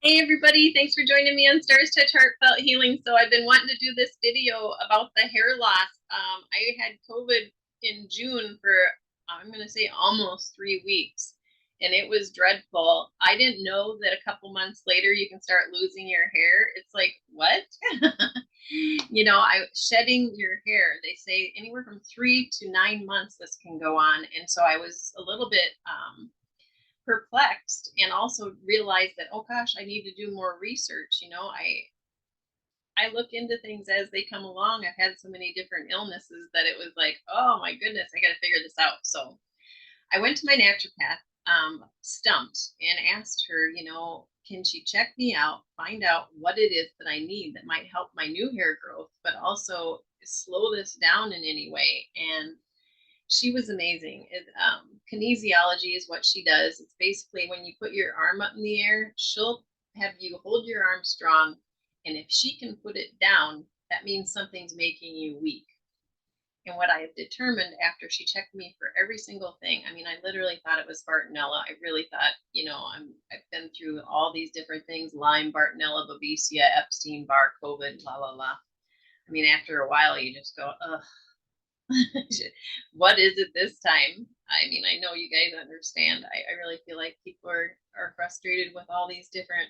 Hey everybody, thanks for joining me on Starrstouch Heartfelt Healing. So I've been wanting to do this video about the hair loss. I had COVID in June for, I'm going to say almost 3 weeks, and it was dreadful. I didn't know that a couple months later you can start losing your hair. It's like, what? Shedding your hair, they say anywhere from 3 to 9 months this can go on. And so I was a little bit, perplexed and also realized that, oh gosh, I need to do more research. I look into things as they come along. I've had so many different illnesses that it was like, oh my goodness, I got to figure this out. So I went to my naturopath, stumped, and asked her, can she check me out, find out what it is that I need that might help my new hair growth, but also slow this down in any way. And she was amazing. Kinesiology is what she does. It's basically when you put your arm up in the air, she'll have you hold your arm strong. And if she can put it down, that means something's making you weak. And what I have determined after she checked me for every single thing, I mean, I literally thought it was Bartonella. I really thought, I've been through all these different things: Lyme, Bartonella, Babesia, Epstein-Barr, COVID, la la la. I mean, after a while, you just go, ugh, what is it this time? I mean, I know you guys understand. I really feel like people are frustrated with all these different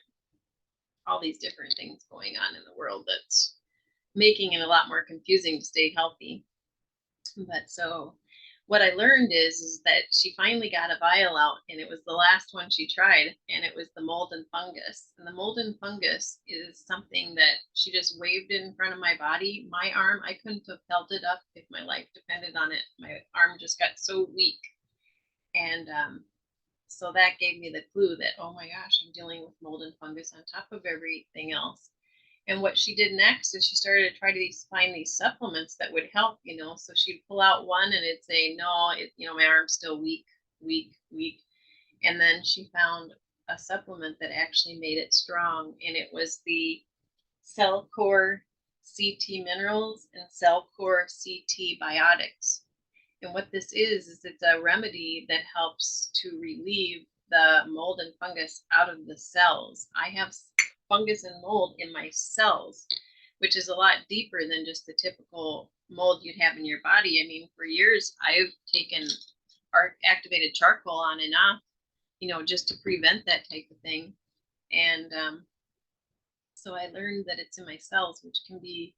things going on in the world that's making it a lot more confusing to stay healthy. But so what I learned is that she finally got a vial out, and it was the last one she tried, and it was the mold and fungus. And the mold and fungus is something that she just waved in front of my body. My arm, I couldn't have held it up if my life depended on it. My arm just got so weak. And so that gave me the clue that, oh my gosh, I'm dealing with mold and fungus on top of everything else. And what she did next is she started to try to find these supplements that would help. So she'd pull out one and it'd say, no, my arm's still weak, weak, weak. And then she found a supplement that actually made it strong. And it was the Cell Core CT Minerals and Cell Core CT Biotics. And what this is it's a remedy that helps to relieve the mold and fungus out of the cells. I have fungus and mold in my cells, which is a lot deeper than just the typical mold you'd have in your body. I mean, for years, I've taken activated charcoal on and off, just to prevent that type of thing. And so I learned that it's in my cells, which can be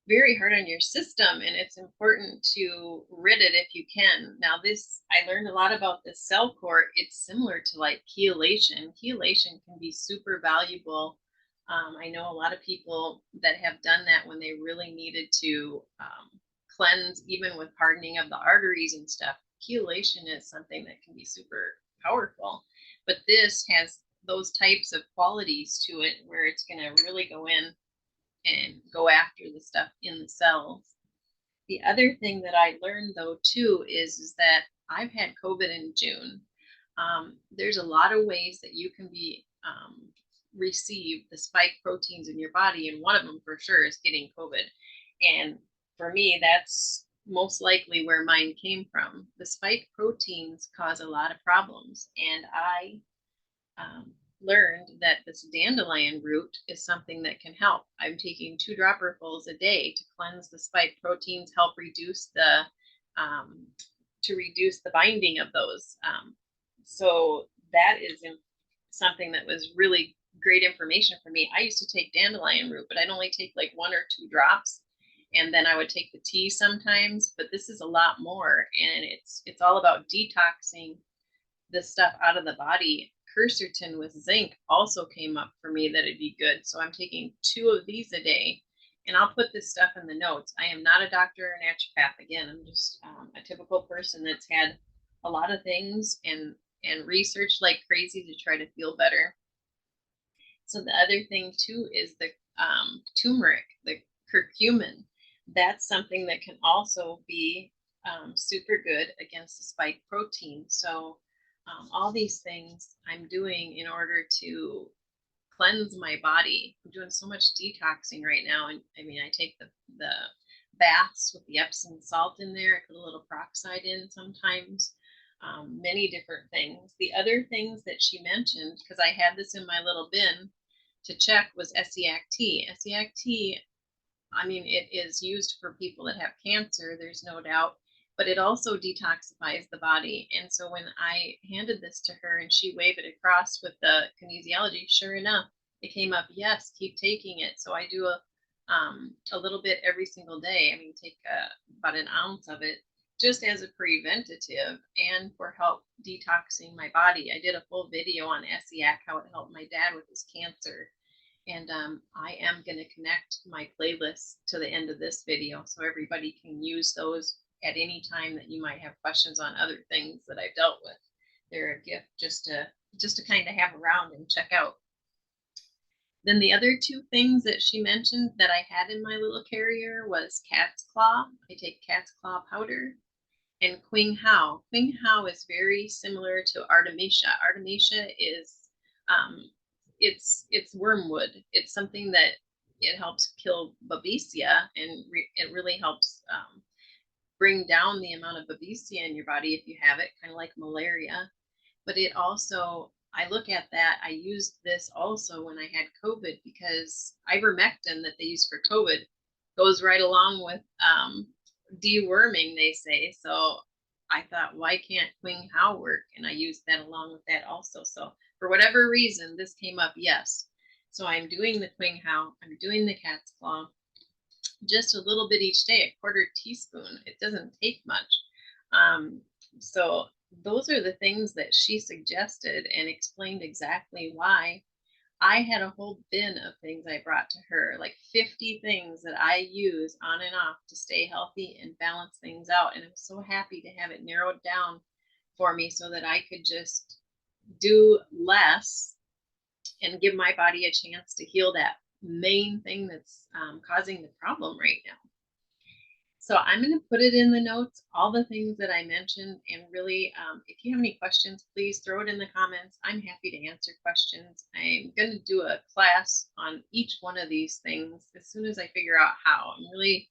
very hard on your system, and it's important to rid it if you can. Now, I learned a lot about this cell core. It's similar to like chelation. Chelation can be super valuable. I know a lot of people that have done that when they really needed to cleanse, even with hardening of the arteries and stuff. Chelation is something that can be super powerful, but this has those types of qualities to it where it's going to really go in and go after the stuff in the cells. The other thing that I learned though too is that I've had COVID in June. There's a lot of ways that you can be receive the spike proteins in your body, and one of them for sure is getting COVID. And for me, that's most likely where mine came from. The spike proteins cause a lot of problems, and I learned that this dandelion root is something that can help. I'm taking 2 dropperfuls a day to cleanse the spike proteins, help reduce um, reduce the binding of those. So that is something that was really great information for me. I used to take dandelion root, but I'd only take like 1 or 2 drops, and then I would take the tea sometimes. But this is a lot more, and it's all about detoxing the stuff out of the body. Quercetin with zinc also came up for me that it'd be good. So I'm taking 2 of these a day, and I'll put this stuff in the notes. I am not a doctor or naturopath. Again, I'm just a typical person that's had a lot of things and research like crazy to try to feel better. So the other thing too is the turmeric, the curcumin. That's something that can also be super good against the spike protein. So all these things I'm doing in order to cleanse my body. I'm doing so much detoxing right now. And I mean, I take the baths with the Epsom salt in there. I put a little peroxide in sometimes. many different things. The other things that she mentioned, because I had this in my little bin to check, was SEAC-T. SEAC-T, I mean, it is used for people that have cancer, there's no doubt, but it also detoxifies the body. And so when I handed this to her and she waved it across with the kinesiology, sure enough, it came up, yes, keep taking it. So I do a little bit every single day. I mean, take about an ounce of it just as a preventative and for help detoxing my body. I did a full video on SEAC, how it helped my dad with his cancer. And I am going to connect my playlist to the end of this video so everybody can use those at any time that you might have questions on other things that I've dealt with. They're a gift just to kind of have around and check out. Then the other two things that she mentioned that I had in my little carrier was cat's claw. I take cat's claw powder and Qing Hao. Qing Hao is very similar to Artemisia. Artemisia is it's wormwood. It's something that it helps kill babesia, and it really helps bring down the amount of babesia in your body if you have it, kind of like malaria. But it also, I look at that, I used this also when I had COVID because ivermectin that they use for COVID goes right along with deworming, they say. So I thought, why can't Qing Hao work? And I used that along with that also. So for whatever reason, this came up, yes. So I'm doing the Qing Hao, I'm doing the cat's claw, just a little bit each day, a quarter teaspoon. It doesn't take much. So those are the things that she suggested and explained exactly why. I had a whole bin of things I brought to her, like 50 things that I use on and off to stay healthy and balance things out. And I'm so happy to have it narrowed down for me so that I could just do less and give my body a chance to heal that main thing that's causing the problem right now. So I'm going to put it in the notes, all the things that I mentioned, and really, if you have any questions, please throw it in the comments. I'm happy to answer questions. I'm going to do a class on each one of these things as soon as I figure out how. I'm really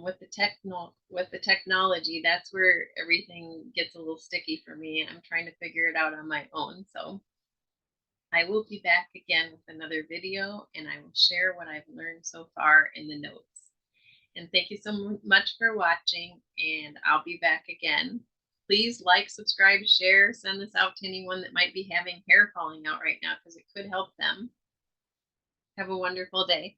with the technology. That's where everything gets a little sticky for me, and I'm trying to figure it out on my own. So I will be back again with another video, and I will share what I've learned so far in the notes. And thank you so much for watching, and I'll be back again. Please like, subscribe, share, send this out to anyone that might be having hair falling out right now because it could help them. Have a wonderful day.